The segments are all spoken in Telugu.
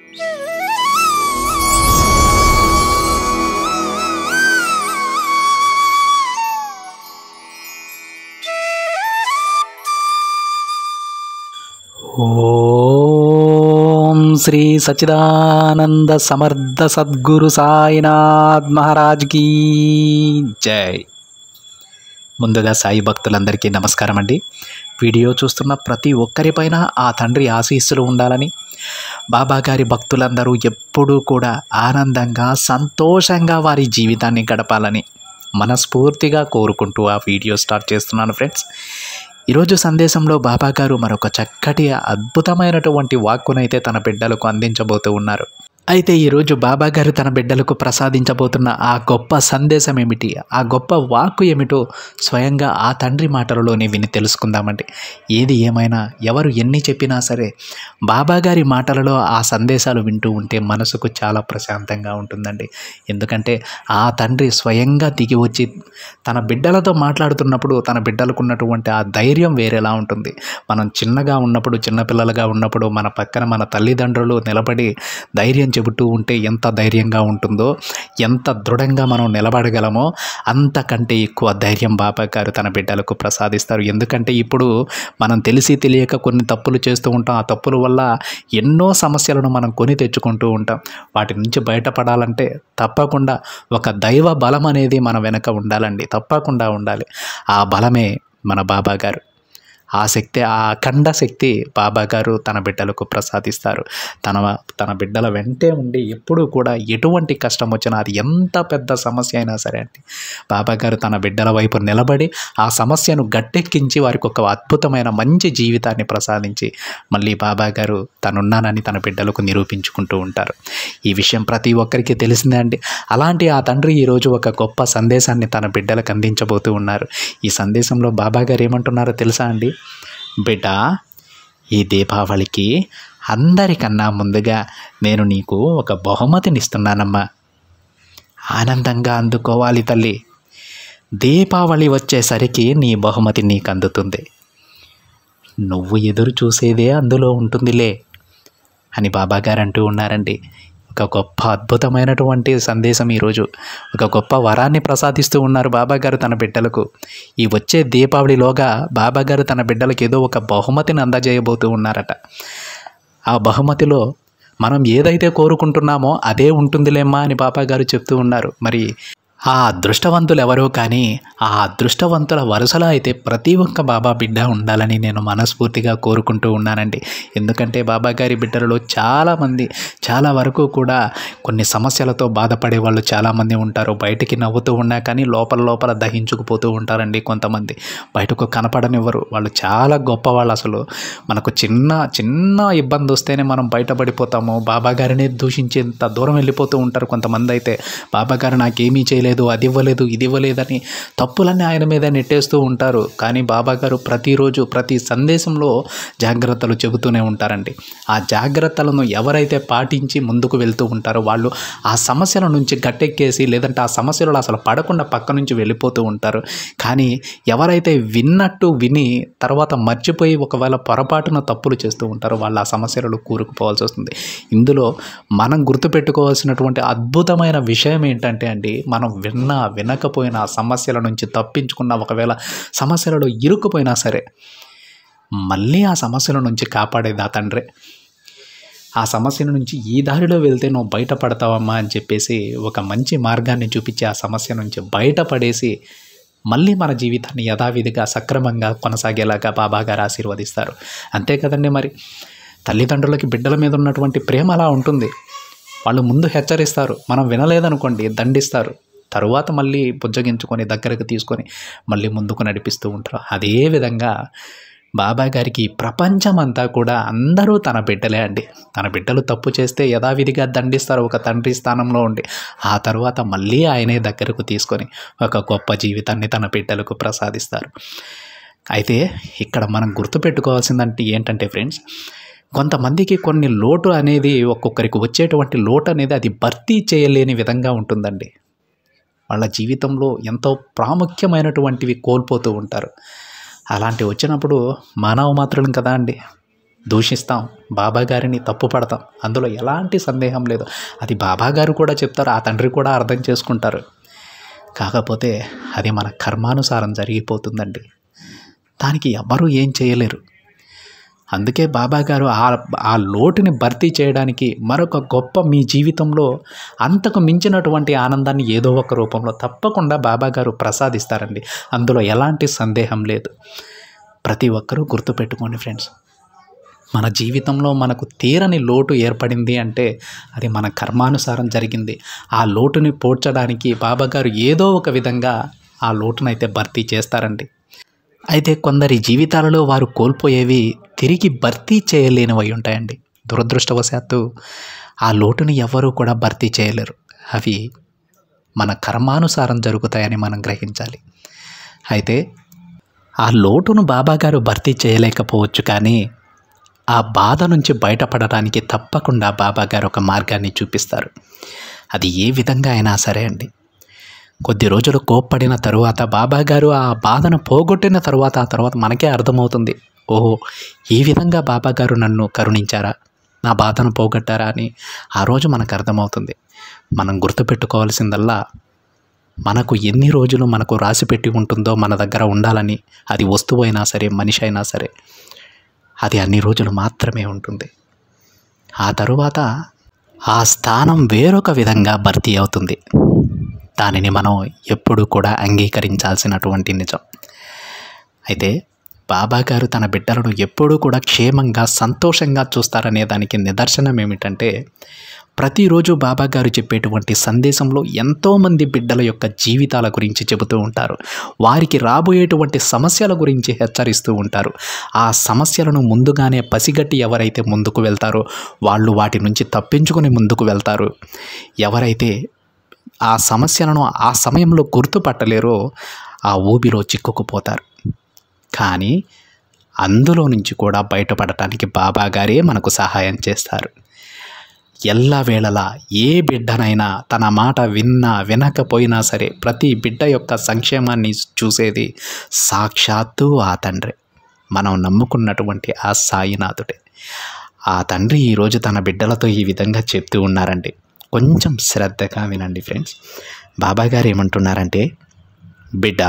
ఓం శ్రీ సచ్చిదానంద సమర్థ సద్గురు సాయినాథ్ మహారాజ్ కీ జై. ముందుగా సాయి భక్తులందరికీ నమస్కారం అండి. వీడియో చూస్తున్న ప్రతి ఒక్కరిపైన ఆ తండ్రి ఆశీస్సులు ఉండాలని, బాబా గారి భక్తులందరూ ఎప్పుడూ కూడా ఆనందంగా సంతోషంగా వారి జీవితాన్ని గడపాలని మనస్ఫూర్తిగా కోరుకుంటూ ఆ వీడియో స్టార్ట్ చేస్తున్నాను ఫ్రెండ్స్. ఈరోజు సందేశంలో బాబా గారు మరొక చక్కటి అద్భుతమైనటువంటి వాక్కునైతే తన బిడ్డలకు అందించబోతూ ఉన్నారు. అయితే ఈరోజు బాబా గారు తన బిడ్డలకు ప్రసాదించబోతున్న ఆ గొప్ప సందేశం ఏమిటి, ఆ గొప్ప వాక్కు ఏమిటో స్వయంగా ఆ తండ్రి మాటలలోనే విని తెలుసుకుందామండి. ఏది ఏమైనా ఎవరు ఎన్ని చెప్పినా సరే బాబా గారి మాటలలో ఆ సందేశాలు వింటూ ఉంటే మనసుకు చాలా ప్రశాంతంగా ఉంటుందండి. ఎందుకంటే ఆ తండ్రి స్వయంగా దిగి వచ్చి తన బిడ్డలతో మాట్లాడుతున్నప్పుడు తన బిడ్డలకు ఉన్నటువంటి ఆ ధైర్యం వేరేలా ఉంటుంది. మనం చిన్నగా ఉన్నప్పుడు, చిన్నపిల్లలుగా ఉన్నప్పుడు మన పక్కన మన తల్లిదండ్రులు నిలబడి ధైర్యం చెబుతూ ఉంటే ఎంత ధైర్యంగా ఉంటుందో, ఎంత దృఢంగా మనం నిలబడగలమో అంతకంటే ఎక్కువ ధైర్యం బాబా గారు తన బిడ్డలకు ప్రసాదిస్తారు. ఎందుకంటే ఇప్పుడు మనం తెలిసి తెలియక కొన్ని తప్పులు చేస్తూ ఉంటాం. ఆ తప్పుల వల్ల ఎన్నో సమస్యలను మనం కొని తెచ్చుకుంటూ ఉంటాం. వాటి నుంచి బయటపడాలంటే తప్పకుండా ఒక దైవ బలం అనేది మన వెనక ఉండాలండి, తప్పకుండా ఉండాలి. ఆ బలమే మన బాబా గారు. ఆ శక్తి, ఆ అఖండ శక్తి బాబా గారు తన బిడ్డలకు ప్రసాదిస్తారు. తన బిడ్డల వెంటే ఉండి ఎప్పుడూ కూడా ఎటువంటి కష్టం వచ్చినా, అది ఎంత పెద్ద సమస్య అయినా సరే అండి, బాబా గారు తన బిడ్డల వైపు నిలబడి ఆ సమస్యను గట్టెక్కించి వారికి ఒక అద్భుతమైన మంచి జీవితాన్ని ప్రసాదించి మళ్ళీ బాబా గారు తనున్నానని తన బిడ్డలకు నిరూపించుకుంటూ ఉంటారు. ఈ విషయం ప్రతి ఒక్కరికి తెలిసిందే అండి. అలాంటి ఆ తండ్రి ఈరోజు ఒక గొప్ప సందేశాన్ని తన బిడ్డలకు అందించబోతూ ఉన్నారు. ఈ సందేశంలో బాబా గారు ఏమంటున్నారో తెలుసా అండి? బిడ్డ, ఈ దీపావళికి అందరికన్నా ముందుగా నేను నీకు ఒక బహుమతిని ఇస్తున్నానమ్మా. ఆనందంగా అందుకోవాలి తల్లి. దీపావళి వచ్చేసరికి నీ బహుమతి నీకు అందుతుంది. నువ్వు ఎదురు చూసేదే అందులో ఉంటుందిలే అని బాబా గారు అంటూ ఉన్నారండి. ఒక గొప్ప అద్భుతమైనటువంటి సందేశం. ఈరోజు ఒక గొప్ప వరాన్ని ప్రసాదిస్తూ ఉన్నారు బాబా గారు తన బిడ్డలకు. ఈ వచ్చే దీపావళిలోగా బాబా గారు తన బిడ్డలకు ఏదో ఒక బహుమతిని అందజేయబోతూ ఉన్నారట. ఆ బహుమతిలో మనం ఏదైతే కోరుకుంటున్నామో అదే ఉంటుందిలేమ్మా అని బాబా గారు చెప్తూ ఉన్నారు. మరి ఆ అదృష్టవంతులు ఎవరో కానీ ఆ అదృష్టవంతుల వరుసలో అయితే ప్రతి ఒక్క బాబా బిడ్డ ఉండాలని నేను మనస్ఫూర్తిగా కోరుకుంటూ ఉన్నానండి. ఎందుకంటే బాబా గారి బిడ్డలలో చాలామంది చాలా వరకు కూడా కొన్ని సమస్యలతో బాధపడే వాళ్ళు చాలామంది ఉంటారు. బయటికి నవ్వుతూ ఉన్నా కానీ లోపల లోపల దహించుకుపోతూ ఉంటారండి. కొంతమంది బయటకు కనపడనివ్వరు. వాళ్ళు చాలా గొప్పవాళ్ళు. అసలు మనకు చిన్న చిన్న ఇబ్బంది వస్తేనే మనం బయటపడిపోతాము. బాబా గారిని దూషించేంత దూరం వెళ్ళిపోతూ ఉంటారు కొంతమంది. అయితే బాబా గారు నాకేమీ చేయలేదు, అది ఇవ్వలేదు, ఇది ఇవ్వలేదని తప్పులన్నీ ఆయన మీద నెట్టేస్తూ ఉంటారు. కానీ బాబా గారు ప్రతిరోజు ప్రతి సందేశంలో జాగ్రత్తలు చెబుతూనే ఉంటారండి. ఆ జాగ్రత్తలను ఎవరైతే పాటించి ముందుకు వెళ్తూ ఉంటారో వాళ్ళు ఆ సమస్యల నుంచి గట్టెక్కేసి, లేదంటే ఆ సమస్యలలో అసలు పడకుండా పక్క నుంచి వెళ్ళిపోతూ ఉంటారు. కానీ ఎవరైతే విన్నట్టు విని తర్వాత మర్చిపోయి ఒకవేళ పొరపాటున తప్పులు చేస్తూ ఉంటారో వాళ్ళు ఆ సమస్యలలో కూరుకుపోవాల్సి వస్తుంది. ఇందులో మనం గుర్తుపెట్టుకోవాల్సినటువంటి అద్భుతమైన విషయం ఏంటంటే అండి, మనం వినకపోయినా సమస్యల నుంచి తప్పించుకున్న, ఒకవేళ సమస్యలలో ఇరుక్కుపోయినా సరే మళ్ళీ ఆ సమస్యల నుంచి కాపాడేది ఆ తండ్రే. ఆ సమస్యల నుంచి ఈ దారిలో వెళ్తే నువ్వు బయటపడతావమ్మా అని చెప్పేసి ఒక మంచి మార్గాన్ని చూపించి ఆ సమస్య నుంచి బయటపడేసి మళ్ళీ మన జీవితాన్ని యథావిధిగా సక్రమంగా కొనసాగేలాగా బాబా గారు ఆశీర్వదిస్తారు. అంతే కదండి. మరి తల్లిదండ్రులకి బిడ్డల మీద ఉన్నటువంటి ప్రేమ అలా ఉంటుంది. వాళ్ళు ముందు హెచ్చరిస్తారు, మనం వినలేదనుకోండి దండిస్తారు, తరువాత మళ్ళీ బుజ్జగించుకొని దగ్గరకు తీసుకొని మళ్ళీ ముందుకు నడిపిస్తూ ఉంటారు. అదేవిధంగా బాబా గారికి ప్రపంచమంతా కూడా అందరూ తన బిడ్డలే అండి. తన బిడ్డలు తప్పు చేస్తే యథావిధిగా దండిస్తారు ఒక తండ్రి స్థానంలో ఉండి. ఆ తర్వాత మళ్ళీ ఆయనే దగ్గరకు తీసుకొని ఒక గొప్ప జీవితాన్ని తన బిడ్డలకు ప్రసాదిస్తారు. అయితే ఇక్కడ మనం గుర్తుపెట్టుకోవాల్సిందంటే ఏంటంటే ఫ్రెండ్స్, కొంతమందికి కొన్ని లోటు అనేది, ఒక్కొక్కరికి వచ్చేటువంటి లోటు అనేది అది భర్తీ చేయలేని విధంగా ఉంటుందండి. వాళ్ళ జీవితంలో ఎంతో ప్రాముఖ్యమైనటువంటివి కోల్పోతూ ఉంటారు. అలాంటివి వచ్చినప్పుడు మానవ మాత్రం కదా అండి, దూషిస్తాం, బాబాగారిని తప్పు పడతాం, అందులో ఎలాంటి సందేహం లేదు. అది బాబాగారు కూడా చెప్తారు, ఆ తండ్రి కూడా అర్థం చేసుకుంటారు. కాకపోతే అది మన కర్మానుసారం జరిగిపోతుందండి, దానికి ఎవరూ ఏం చేయలేరు. అందుకే బాబాగారు ఆ లోటుని భర్తీ చేయడానికి మరొక గొప్ప మీ జీవితంలో అంతకు మించినటువంటి ఆనందాన్ని ఏదో ఒక రూపంలో తప్పకుండా బాబాగారు ప్రసాదిస్తారండి, అందులో ఎలాంటి సందేహం లేదు. ప్రతి ఒక్కరూ గుర్తుపెట్టుకోండి ఫ్రెండ్స్, మన జీవితంలో మనకు తీరని లోటు ఏర్పడింది అంటే అది మన కర్మానుసారం జరిగింది. ఆ లోటుని పోడ్చడానికి బాబాగారు ఏదో ఒక విధంగా ఆ లోటునైతే భర్తీ చేస్తారండి. అయితే కొందరి జీవితాలలో వారు కోల్పోయేవి తిరిగి భర్తీ చేయలేనివి ఉంటాయండి. దురదృష్టవశాత్తు ఆ లోటుని ఎవరూ కూడా భర్తీ చేయలేరు. అవి మన కర్మానుసారం జరుగుతాయని మనం గ్రహించాలి. అయితే ఆ లోటును బాబాగారు భర్తీ చేయలేకపోవచ్చు, కానీ ఆ బాధ నుంచి బయటపడడానికి తప్పకుండా బాబాగారు ఒక మార్గాన్ని చూపిస్తారు. అది ఏ విధంగా అయినా సరే అండి. కొద్ది రోజులు కోప్పడిన తరువాత బాబాగారు ఆ బాధను పోగొట్టిన తరువాత ఆ తర్వాత మనకే అర్థమవుతుంది, ఓహో ఈ విధంగా బాబాగారు నన్ను కరుణించారా, నా బాధను పోగొట్టారా అని ఆ రోజు మనకు అర్థమవుతుంది. మనం గుర్తుపెట్టుకోవాల్సిందల్లా మనకు ఎన్ని రోజులు మనకు రాసిపెట్టి ఉంటుందో మన దగ్గర ఉండాలని. అది వస్తువు అయినా సరే, మనిషి అయినా సరే, అది అన్ని రోజులు మాత్రమే ఉంటుంది. ఆ తరువాత ఆ స్థానం వేరొక విధంగా భర్తీ అవుతుంది. దానిని మనం ఎప్పుడూ కూడా అంగీకరించాల్సినటువంటి నిజం. అయితే బాబాగారు తన బిడ్డలను ఎప్పుడూ కూడా క్షేమంగా సంతోషంగా చూస్తారనే దానికి నిదర్శనం ఏమిటంటే, ప్రతిరోజు బాబాగారు చెప్పేటువంటి సందేశంలో ఎంతోమంది బిడ్డల యొక్క జీవితాల గురించి చెబుతూ ఉంటారు. వారికి రాబోయేటువంటి సమస్యల గురించి హెచ్చరిస్తూ ఉంటారు. ఆ సమస్యలను ముందుగానే పసిగట్టి ఎవరైతే ముందుకు వెళ్తారో వాళ్ళు వాటి నుంచి తప్పించుకొని ముందుకు వెళ్తారు. ఎవరైతే ఆ సమస్యలను ఆ సమయంలో గుర్తుపట్టలేరో ఆ ఊబిలో చిక్కుకుపోతారు. కానీ అందులో నుంచి కూడా బయటపడటానికి బాబాగారే మనకు సహాయం చేస్తారు. ఎల్లవేళలా ఏ బిడ్డనైనా తన మాట విన్నా వినకపోయినా సరే ప్రతి బిడ్డ యొక్క సంక్షేమాన్ని చూసేది సాక్షాత్తు ఆ తండ్రి, మనం నమ్ముకున్నటువంటి ఆ సాయినాథుడే. ఆ తండ్రి ఈరోజు తన బిడ్డలతో ఈ విధంగా చెప్తూ ఉన్నారండి. కొంచెం శ్రద్ధగా వినండి ఫ్రెండ్స్. బాబాగారు ఏమంటున్నారంటే, బిడ్డ,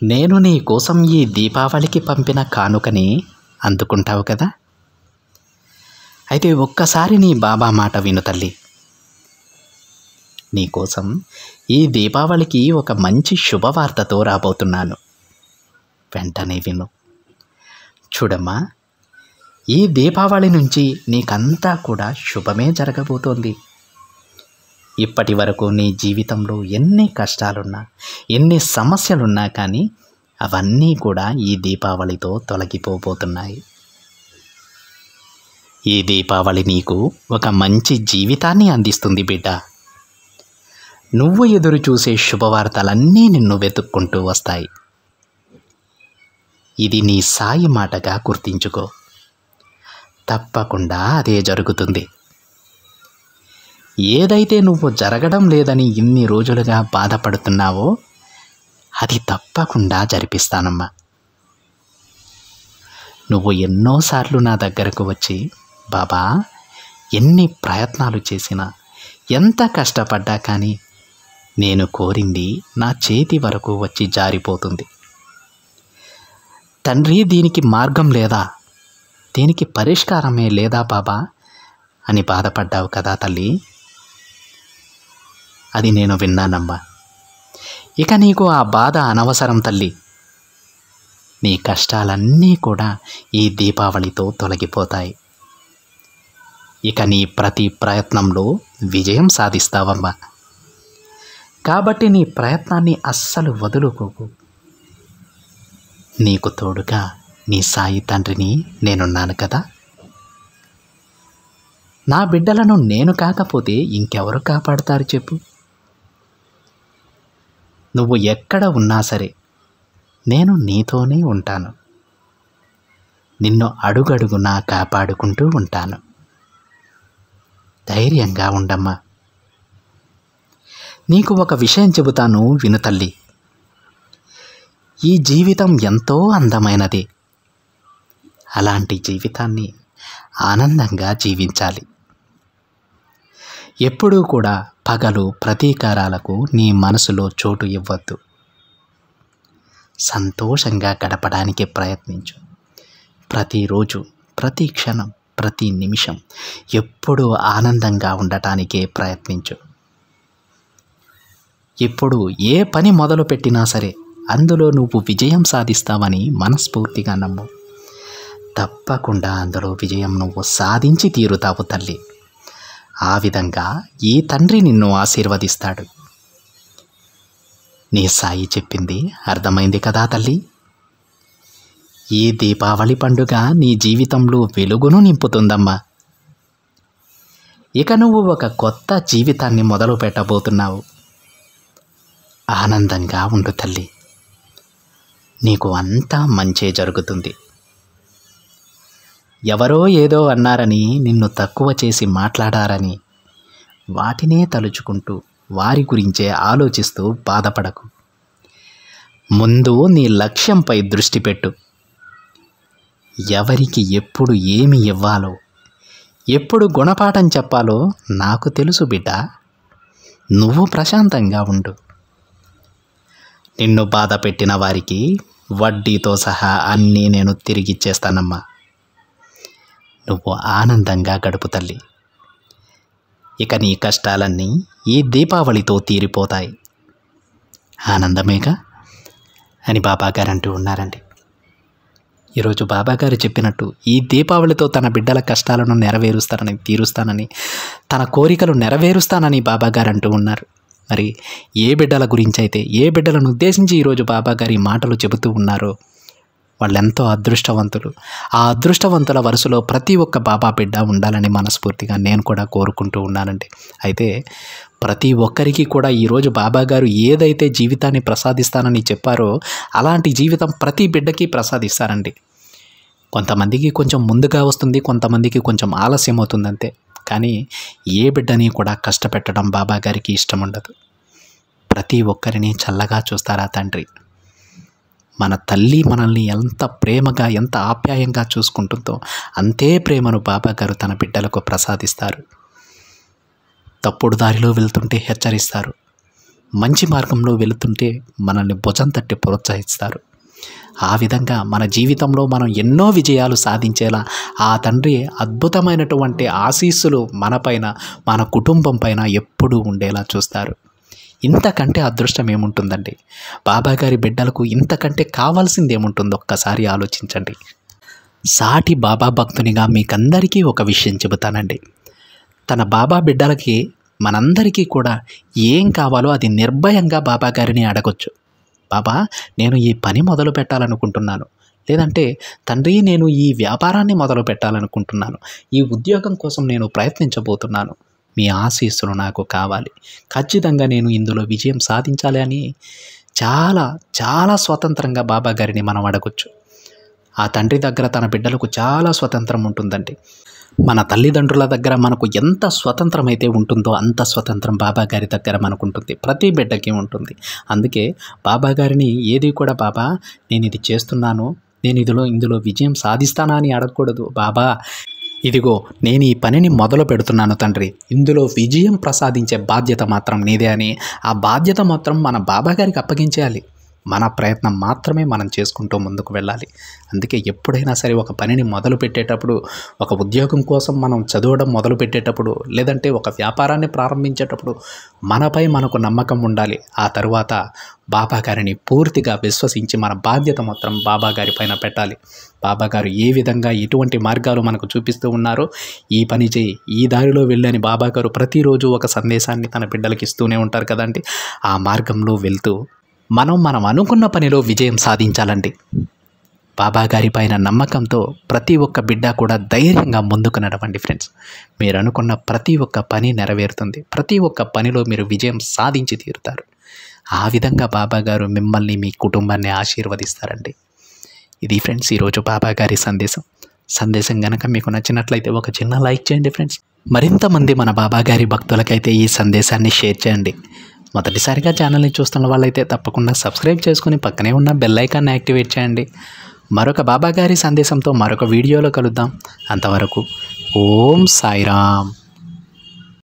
నేను నీ కోసం ఈ దీపావళికి పంపిన కానుకని అందుకుంటావు కదా. అయితే ఒక్కసారి నీ బాబా మాట విను తల్లి. నీకోసం ఈ దీపావళికి ఒక మంచి శుభవార్తతో రాబోతున్నాను. వెంటనే విను. చూడమ్మా, ఈ దీపావళి నుంచి నీకంతా కూడా శుభమే జరగబోతోంది. ఇప్పటి వరకు నీ జీవితంలో ఎన్ని కష్టాలున్నా, ఎన్ని సమస్యలున్నా కానీ అవన్నీ కూడా ఈ దీపావళితో తొలగిపోబోతున్నాయి. ఈ దీపావళి నీకు ఒక మంచి జీవితాన్ని అందిస్తుంది బిడ్డ. నువ్వు ఎదురు చూసే శుభవార్తలన్నీ నిన్ను వెతుక్కుంటూ వస్తాయి. ఇది నీ సాయి మాటగా గుర్తించుకో. తప్పకుండా అదే జరుగుతుంది. ఏదైతే నువ్వు జరగడం లేదని ఇన్ని రోజులుగా బాధపడుతున్నావో అది తప్పకుండా జరిపిస్తానమ్మా. నువ్వు ఎన్నోసార్లు నా దగ్గరకు వచ్చి, బాబా, ఎన్ని ప్రయత్నాలు చేసినా, ఎంత కష్టపడ్డా కానీ నేను కోరింది నా చేతి వరకు వచ్చి జారిపోతుంది. తండ్రి, దీనికి మార్గం లేదా, దీనికి పరిష్కారమే లేదా బాబా అని బాధపడ్డావు కదా తల్లి. అది నేను విన్నానమ్మా. ఇక నీకు ఆ బాధ అనవసరం తల్లి. నీ కష్టాలన్నీ కూడా ఈ దీపావళితో తొలగిపోతాయి. ఇక నీ ప్రతి ప్రయత్నంలో విజయం సాధిస్తావమ్మా. కాబట్టి నీ ప్రయత్నాన్ని అస్సలు వదులుకోకు. నీకు తోడుగా నీ సాయి తండ్రిని నేనున్నాను కదా. నా బిడ్డలను నేను కాకపోతే ఇంకెవరు కాపాడుతారు చెప్పు. నువ్వు ఎక్కడ ఉన్నా సరే నేను నీతోనే ఉంటాను. నిన్ను అడుగడుగునా కాపాడుకుంటూ ఉంటాను. ధైర్యంగా ఉండమ్మా. నీకు ఒక విషయం చెబుతాను, విను తల్లి. ఈ జీవితం ఎంతో అందమైనది. అలాంటి జీవితాన్ని ఆనందంగా జీవించాలి. ఎప్పుడూ కూడా పగలు ప్రతీకారాలకు నీ మనసులో చోటు ఇవ్వద్దు. సంతోషంగా గడపడానికి ప్రయత్నించు. ప్రతిరోజు, ప్రతి క్షణం, ప్రతి నిమిషం ఎప్పుడూ ఆనందంగా ఉండటానికే ప్రయత్నించు. ఎప్పుడు ఏ పని మొదలుపెట్టినా సరే అందులో నువ్వు విజయం సాధిస్తావని మనస్ఫూర్తిగా నమ్ము. తప్పకుండా అందులో విజయం నువ్వు సాధించి తీరుతావు తల్లి. ఆ విధంగా ఈ తండ్రి నిన్ను ఆశీర్వదిస్తాడు. నీ సాయి చెప్పింది అర్థమైంది కదా తల్లి? ఈ దీపావళి పండుగ నీ జీవితంలో వెలుగును నింపుతుందమ్మా. ఇక నువ్వు ఒక కొత్త జీవితాన్ని మొదలు పెట్టబోతున్నావు. ఆనందంగా ఉండు తల్లి. నీకు అంతా మంచే జరుగుతుంది. ఎవరో ఏదో అన్నారని, నిన్ను తక్కువ చేసి మాట్లాడారని వాటినే తలుచుకుంటూ వారి గురించే ఆలోచిస్తూ బాధపడకు. ముందు నీ లక్ష్యంపై దృష్టి పెట్టు. ఎవరికి ఎప్పుడు ఏమి ఇవ్వాలో, ఎప్పుడు గుణపాఠం చెప్పాలో నాకు తెలుసు బిడ్డ. నువ్వు ప్రశాంతంగా ఉండు. నిన్ను బాధ పెట్టిన వారికి వడ్డీతో సహా అన్నీ నేను తిరిగిచ్చేస్తానమ్మా. నువ్వు ఆనందంగా గడుపు తల్లి. ఇక నీ కష్టాలన్నీ ఈ దీపావళితో తీరిపోతాయి. ఆనందమేగా అని బాబాగారు అంటూ ఉన్నారండి. ఈరోజు బాబాగారు చెప్పినట్టు ఈ దీపావళితో తన బిడ్డల కష్టాలను తీరుస్తానని, తన కోరికలు నెరవేరుస్తానని బాబాగారు అంటూ ఉన్నారు. మరి ఏ బిడ్డల గురించి అయితే, ఏ బిడ్డలను ఉద్దేశించి ఈరోజు బాబాగారి మాటలు చెబుతూ ఉన్నారో వాళ్ళెంతో అదృష్టవంతులు. ఆ అదృష్టవంతుల వరుసలో ప్రతి ఒక్క బాబా బిడ్డ ఉండాలని మనస్ఫూర్తిగా నేను కూడా కోరుకుంటూ ఉన్నానండి. అయితే ప్రతి ఒక్కరికి కూడా ఈరోజు బాబాగారు ఏదైతే జీవితాన్ని ప్రసాదిస్తానని చెప్పారో అలాంటి జీవితం ప్రతి బిడ్డకి ప్రసాదిస్తారండి. కొంతమందికి కొంచెం ముందుగా వస్తుంది, కొంతమందికి కొంచెం ఆలస్యం అవుతుంది అంతే. కానీ ఏ బిడ్డని కూడా కష్టపెట్టడం బాబాగారికి ఇష్టం ఉండదు. ప్రతి ఒక్కరిని చల్లగా చూస్తారా తండ్రి. మన తల్లి మనల్ని ఎంత ప్రేమగా, ఎంత ఆప్యాయంగా చూసుకుంటుందో అంతే ప్రేమను బాబాగారు తన బిడ్డలకు ప్రసాదిస్తారు. తప్పుడు దారిలో వెళ్తుంటే హెచ్చరిస్తారు. మంచి మార్గంలో వెళుతుంటే మనల్ని భుజం తట్టి ప్రోత్సహిస్తారు. ఆ విధంగా మన జీవితంలో మనం ఎన్నో విజయాలు సాధించేలా ఆ తండ్రి అద్భుతమైనటువంటి ఆశీస్సులు మనపైన, మన కుటుంబం పైన ఎప్పుడూ ఉండేలా చూస్తారు. ఇంతకంటే అదృష్టం ఏముంటుందండి? బాబాగారి బిడ్డలకు ఇంతకంటే కావాల్సింది ఏముంటుందో ఒక్కసారి ఆలోచించండి. సాటి బాబా భక్తునిగా మీకందరికీ ఒక విషయం చెబుతానండి. తన బాబా బిడ్డలకి, మనందరికీ కూడా ఏం కావాలో అది నిర్భయంగా బాబాగారిని అడగొచ్చు. బాబా, నేను ఈ పని మొదలు పెట్టాలనుకుంటున్నాను, లేదంటే తండ్రి నేను ఈ వ్యాపారాన్ని మొదలు పెట్టాలనుకుంటున్నాను, ఈ ఉద్యోగం కోసం నేను ప్రయత్నించబోతున్నాను, మీ ఆశీస్సులు నాకు కావాలి, ఖచ్చితంగా నేను ఇందులో విజయం సాధించాలి అని చాలా చాలా స్వతంత్రంగా బాబాగారిని మనం అడగొచ్చు. ఆ తండ్రి దగ్గర తన బిడ్డలకు చాలా స్వతంత్రం ఉంటుందండి. మన తల్లిదండ్రుల దగ్గర మనకు ఎంత స్వతంత్రం అయితే ఉంటుందో అంత స్వతంత్రం బాబాగారి దగ్గర మనకు ఉంటుంది. ప్రతి బిడ్డకి ఉంటుంది. అందుకే బాబాగారిని ఏది కూడా బాబా నేను ఇది చేస్తున్నాను, నేను ఇందులో విజయం సాధిస్తానా అని అడగకూడదు. బాబా ఇదిగో నేను ఈ పనిని మొదలు పెడుతున్నాను తండ్రి, ఇందులో విజయం ప్రసాదించే బాధ్యత మాత్రం నీదే అని ఆ బాధ్యత మాత్రం మన బాబాగారికి అప్పగించేయాలి. మన ప్రయత్నం మాత్రమే మనం చేసుకుంటూ ముందుకు వెళ్ళాలి. అందుకే ఎప్పుడైనా సరే ఒక పనిని మొదలు పెట్టేటప్పుడు, ఒక ఉద్యోగం కోసం మనం చదవడం మొదలు పెట్టేటప్పుడు, లేదంటే ఒక వ్యాపారాన్ని ప్రారంభించేటప్పుడు మనపై మనకు నమ్మకం ఉండాలి. ఆ తరువాత బాబాగారిని పూర్తిగా విశ్వసించి మన బాధ్యత మాత్రం బాబాగారి పైన పెట్టాలి. బాబాగారు ఏ విధంగా ఎటువంటి మార్గాలు మనకు చూపిస్తూ ఉన్నారో ఈ పని చేయి, ఈ దారిలో వెళ్ళని బాబాగారు ప్రతిరోజు ఒక సందేశాన్ని తన బిడ్డలకు ఇస్తూనే ఉంటారు కదండి. ఆ మార్గంలో వెళ్తూ మనం అనుకున్న పనిలో విజయం సాధించాలండి. బాబాగారి పైన నమ్మకంతో ప్రతి ఒక్క బిడ్డ కూడా ధైర్యంగా ముందుకు నడవండి ఫ్రెండ్స్. మీరు అనుకున్న ప్రతి ఒక్క పని నెరవేరుతుంది. ప్రతి ఒక్క పనిలో మీరు విజయం సాధించి తీరుతారు. ఆ విధంగా బాబాగారు మిమ్మల్ని, మీ కుటుంబాన్ని ఆశీర్వదిస్తారండి. ఇది ఫ్రెండ్స్ ఈరోజు బాబాగారి సందేశం కనుక మీకు నచ్చినట్లయితే ఒక చిన్న లైక్ చేయండి ఫ్రెండ్స్. మరింత మంది మన బాబాగారి భక్తులకైతే ఈ సందేశాన్ని షేర్ చేయండి. మొదటిసారిగా ఛానల్ని చూస్తున్న వాళ్ళైతే తప్పకుండా సబ్స్క్రైబ్ చేసుకుని పక్కనే ఉన్న బెల్ ఐకాన్ని యాక్టివేట్ చేయండి. మరొక బాబాగారి సందేశంతో మరొక వీడియోలో కలుద్దాం. అంతవరకు ఓం సాయిరామ్.